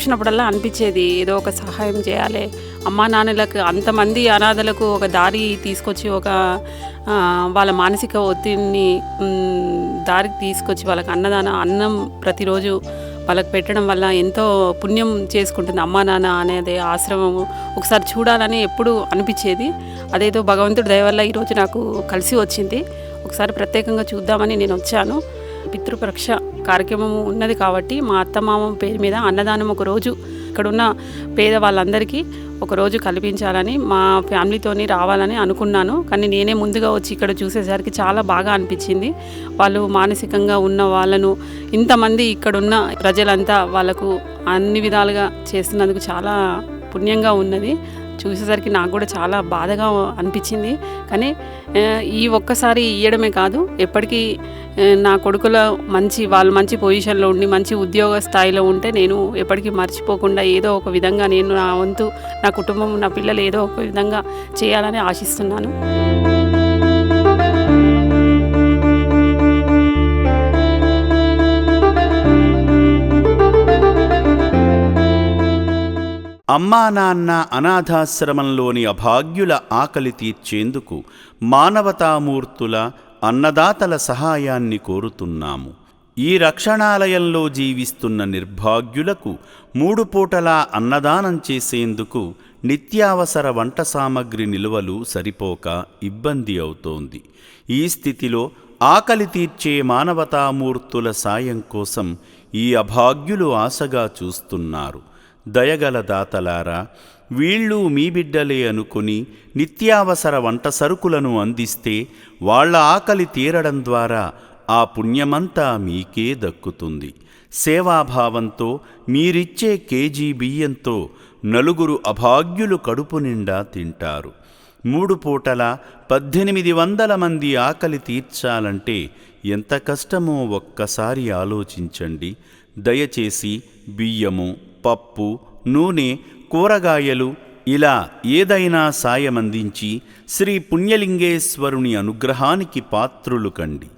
చూసినప్పుడల్లా అనిపించేది ఏదో ఒక సహాయం చేయాలి. అమ్మా నాన్నలకు అంతమంది అనాథలకు ఒక దారి తీసుకొచ్చి వాళ్ళ మానసిక ఒత్తిడిని దారికి తీసుకొచ్చి వాళ్ళకి అన్నం ప్రతిరోజు వాళ్ళకి పెట్టడం వల్ల ఎంతో పుణ్యం చేసుకుంటుంది అమ్మా నాన్న అనేది ఆశ్రమము. ఒకసారి చూడాలని ఎప్పుడు అనిపించేది. అదేదో భగవంతుడి దయ వల్ల ఈరోజు నాకు కలిసి వచ్చింది. ఒకసారి ప్రత్యేకంగా చూద్దామని నేను వచ్చాను. పితృపక్ష కార్యక్రమం ఉన్నది కాబట్టి మా అత్తమామ పేరు మీద అన్నదానం ఒకరోజు ఇక్కడున్న పేద వాళ్ళందరికీ ఒకరోజు కల్పించాలని మా ఫ్యామిలీతోని రావాలని అనుకున్నాను. కానీ నేనే ముందుగా వచ్చి ఇక్కడ చూసేసరికి చాలా బాగా అనిపించింది. వాళ్ళు మానసికంగా ఉన్న వాళ్ళను ఇంతమంది ఇక్కడున్న ప్రజలంతా వాళ్ళకు అన్ని విధాలుగా చేస్తున్నందుకు చాలా పుణ్యంగా ఉన్నది. చూసేసరికి నాకు కూడా చాలా బాధగా అనిపించింది. కానీ ఈ ఒక్కసారి ఇవ్వడమే కాదు, ఎప్పటికీ నా కొడుకుల వాళ్ళు మంచి పొజిషన్లో ఉండి మంచి ఉద్యోగ స్థాయిలో ఉంటే నేను ఎప్పటికీ మర్చిపోకుండా ఏదో ఒక విధంగా నేను నా వంతు, నా కుటుంబం, నా పిల్లలు ఏదో ఒక విధంగా చేయాలని ఆశిస్తున్నాను. అమ్మా నాన్న అనాథాశ్రమంలోని అభాగ్యుల ఆకలి తీర్చేందుకు మానవతామూర్తుల అన్నదాతల సహాయాన్ని కోరుతున్నాము. ఈ రక్షణాలయంలో జీవిస్తున్న నిర్భాగ్యులకు 3 పూటలా అన్నదానం చేసేందుకు నిత్యావసర వంట సామగ్రి నిల్వలు సరిపోక ఇబ్బంది అవుతోంది. ఈ స్థితిలో ఆకలి తీర్చే మానవతామూర్తుల సాయం కోసం ఈ అభాగ్యులు ఆశగా చూస్తున్నారు. దయగల దాతలారా, వీళ్ళు మీ బిడ్డలే అనుకుని నిత్యావసర వంట సరుకులను అందిస్తే వాళ్ళ ఆకలి తీరడం ద్వారా ఆ పుణ్యమంతా మీకే దక్కుతుంది. సేవాభావంతో మీరిచ్చే కేజీ బియ్యంతో 4 అభాగ్యులు కడుపు నిండా తింటారు. 3 పూటల 1800 మంది ఆకలి తీర్చాలంటే ఎంత కష్టమో ఒక్కసారి ఆలోచించండి. దయచేసి బియ్యము, పప్పు, నూనె, కూరగాయలు ఇలా ఏదైనా సాయమందించి శ్రీ పుణ్యలింగేశ్వరుని అనుగ్రహానికి పాత్రులు కండి.